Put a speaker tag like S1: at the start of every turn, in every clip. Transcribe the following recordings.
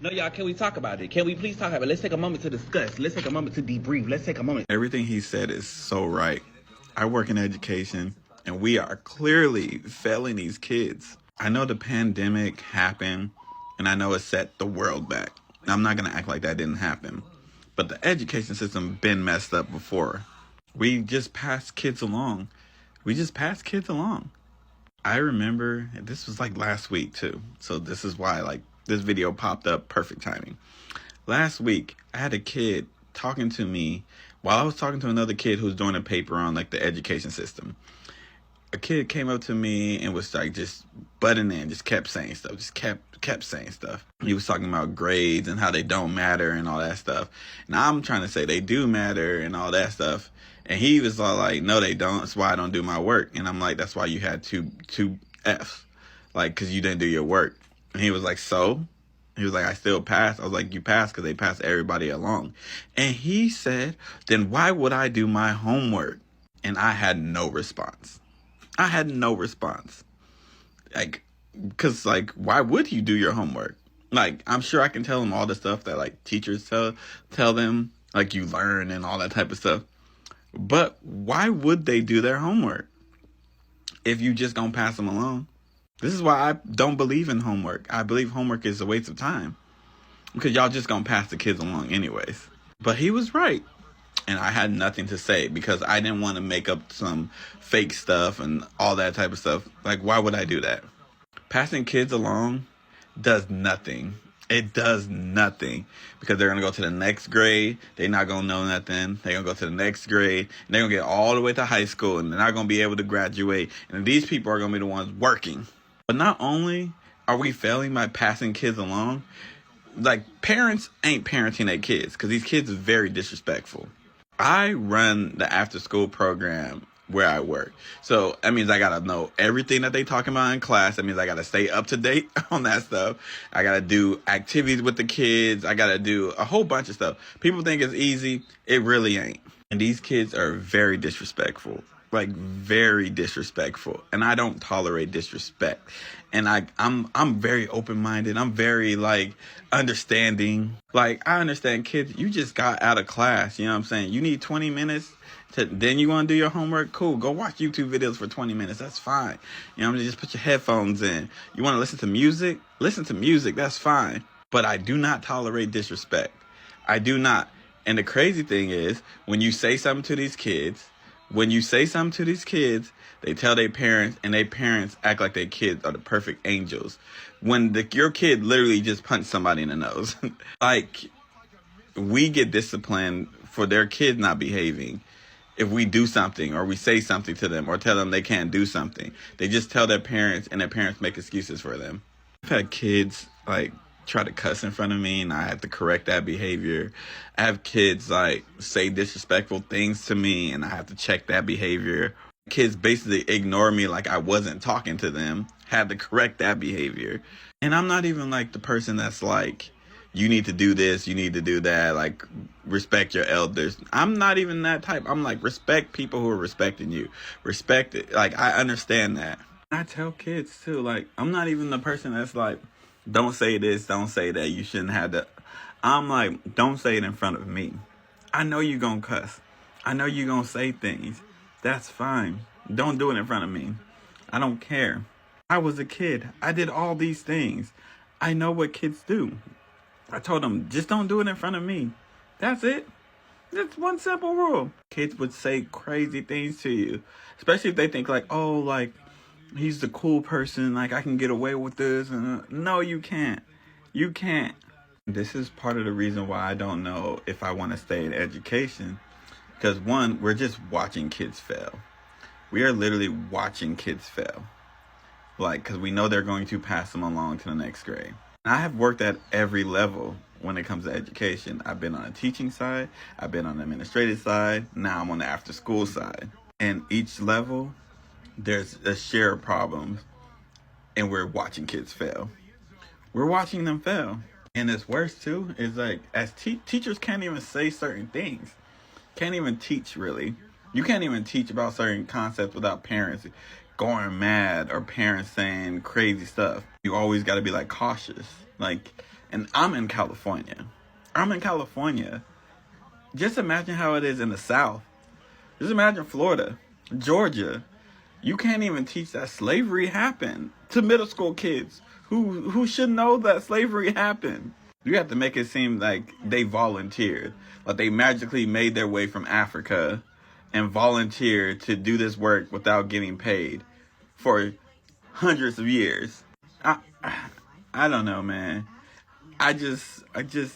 S1: No, y'all, can we talk about it? Can we please talk about it? Let's take a moment to discuss. Let's take a moment to debrief. Let's take a moment.
S2: Everything he said is so right. I work in education, and we are clearly failing these kids. I know the pandemic happened, and I know it set the world back. I'm not going to act like that didn't happen. But the education system been messed up before. We just passed kids along. I remember, this was like last week too. So this is why like this video popped up, perfect timing. Last week, I had a kid talking to me while I was talking to another kid who was doing a paper on like the education system. A kid came up to me and was like just butting in, just kept saying stuff, kept saying stuff. He was talking about grades and how they don't matter and all that stuff. And I'm trying to say they do matter and all that stuff. And he was all like, no, they don't. That's why I don't do my work. And I'm like, that's why you had two F's, like, because you didn't do your work. And he was like, so? He was like, I still passed. I was like, you passed because they passed everybody along. And he said, then why would I do my homework? And I had no response. Like, because, like, why would you do your homework? Like, I'm sure I can tell them all the stuff that, like, teachers tell them, like, you learn and all that type of stuff. But why would they do their homework if you just gonna pass them along? This is why I don't believe in homework. I believe homework is a waste of time because y'all just gonna pass the kids along anyways. But he was right. And I had nothing to say because I didn't want to make up some fake stuff and all that type of stuff. Like, why would I do that? Passing kids along does nothing. It does nothing because they're going to go to the next grade. They're not going to know nothing. They're going to go to the next grade. And they're going to get all the way to high school and they're not going to be able to graduate. And these people are going to be the ones working. But not only are we failing by passing kids along, like parents ain't parenting their kids because these kids are very disrespectful. I run the after school program where I work. So that means I got to know everything that they talking about in class. That means I got to stay up to date on that stuff. I got to do activities with the kids. I got to do a whole bunch of stuff. People think it's easy. It really ain't. And these kids are very disrespectful. Like very disrespectful. And I don't tolerate disrespect. And I'm very open-minded. I'm very like understanding. Like I understand kids, you just got out of class, you know what I'm saying? You need 20 minutes then you want to do your homework? Cool. Go watch YouTube videos for 20 minutes. That's fine. You know what I'm saying? Just put your headphones in. You want to listen to music? Listen to music. That's fine. But I do not tolerate disrespect. I do not. And the crazy thing is, when you say something to these kids, they tell their parents, and their parents act like their kids are the perfect angels. When your kid literally just punched somebody in the nose. Like, we get disciplined for their kid not behaving. If we do something or we say something to them or tell them they can't do something, they just tell their parents and their parents make excuses for them. I've had kids like try to cuss in front of me and I have to correct that behavior. I have kids like say disrespectful things to me and I have to check that behavior. Kids basically ignore me like I wasn't talking to them. Had to correct that behavior. And I'm not even like the person that's like, you need to do this, you need to do that, like respect your elders. I'm not even that type. I'm like, respect people who are respecting you. Respect it. Like, I understand that. I tell kids too, like, I'm not even the person that's like, don't say this, don't say that, you shouldn't have that. I'm like, don't say it in front of me. I know you gonna cuss. I know you gonna say things. That's fine. Don't do it in front of me. I don't care. I was a kid. I did all these things. I know what kids do. I told them, just don't do it in front of me. That's it. That's one simple rule. Kids would say crazy things to you, especially if they think like, oh, like, he's the cool person, like, I can get away with this. And no, you can't. You can't. This is part of the reason why I don't know if I want to stay in education. Because one, we're just watching kids fail. We are literally watching kids fail. Like, because we know they're going to pass them along to the next grade. I have worked at every level when it comes to education. I've been on the teaching side. I've been on the administrative side. Now I'm on the after school side. And each level, there's a share of problems. And we're watching kids fail. We're watching them fail. And it's worse too, is like, as teachers can't even say certain things. Can't even teach, really. You can't even teach about certain concepts without parents going mad or parents saying crazy stuff. You always got to be like cautious. Like, And I'm in California. Just imagine how it is in the South. Just imagine Florida, Georgia. You can't even teach that slavery happened to middle school kids who should know that slavery happened. You have to make it seem like they volunteered, like they magically made their way from Africa and volunteered to do this work without getting paid for hundreds of years. I don't know, man. I just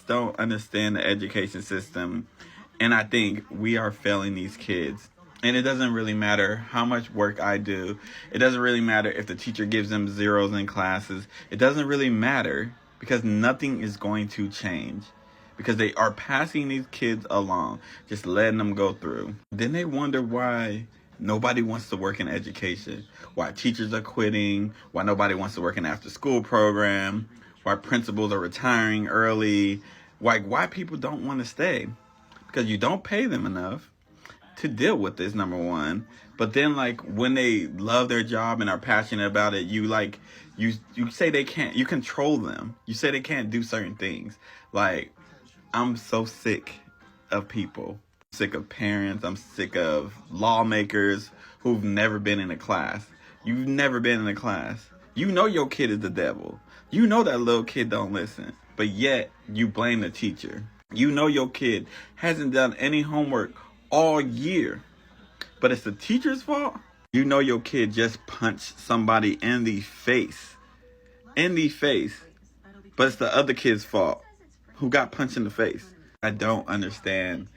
S2: don't understand the education system, and I think we are failing these kids. And it doesn't really matter how much work I do. It doesn't really matter if the teacher gives them zeros in classes. It doesn't really matter because nothing is going to change. Because they are passing these kids along, just letting them go through. Then they wonder why nobody wants to work in education. Why teachers are quitting. Why nobody wants to work in after school program. Why principals are retiring early. Why people don't want to stay. Because you don't pay them enough to deal with this, number one. But then, like, when they love their job and are passionate about it, you say they can't, you control them. You say they can't do certain things. Like, I'm so sick of people. I'm sick of parents. I'm sick of lawmakers who've never been in a class. You've never been in a class. You know your kid is the devil. You know that little kid don't listen. But yet, you blame the teacher. You know your kid hasn't done any homework all year, but it's the teacher's fault. You know your kid just punched somebody in the face, but it's the other kid's fault who got punched in the face. I don't understand.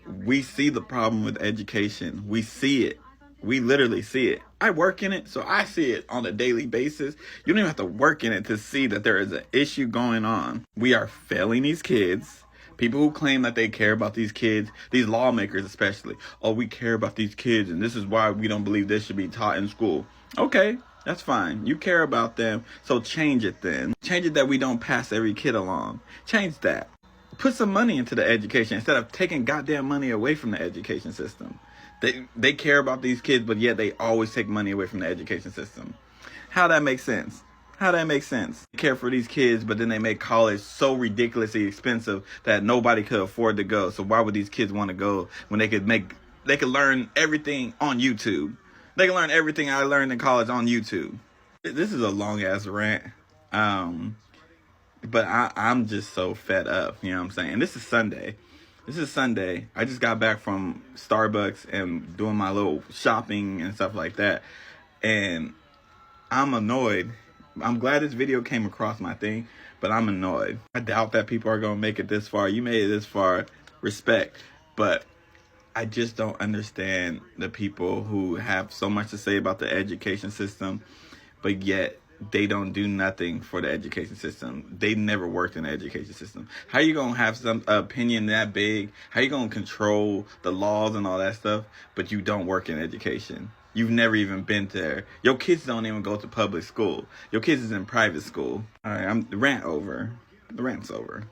S2: We see the problem with education. We see it. We literally see it. I work in it, so I see it on a daily basis. You don't even have to work in it to see that there is an issue going on. We are failing these kids. People who claim that they care about these kids, these lawmakers especially. Oh, we care about these kids, and this is why we don't believe this should be taught in school. Okay, that's fine. You care about them, so change it then. Change it that we don't pass every kid along. Change that. Put some money into the education instead of taking goddamn money away from the education system. They care about these kids, but yet they always take money away from the education system. How that makes sense? They care for these kids, but then they make college so ridiculously expensive that nobody could afford to go. So why would these kids want to go when they could learn everything on YouTube? They can learn everything I learned in college on YouTube. This is a long ass rant. But I'm just so fed up, you know what I'm saying? And this is Sunday. I just got back from Starbucks and doing my little shopping and stuff like that. And I'm annoyed. I'm glad this video came across my thing, but I'm annoyed. I doubt that people are going to make it this far. You made it this far. Respect. But I just don't understand the people who have so much to say about the education system, but yet they don't do nothing for the education system. They never worked in the education system. How you going to have some opinion that big? How you going to control the laws and all that stuff, but you don't work in education? You've never even been there. Your kids don't even go to public school. Your kids is in private school. All right, the rant's over.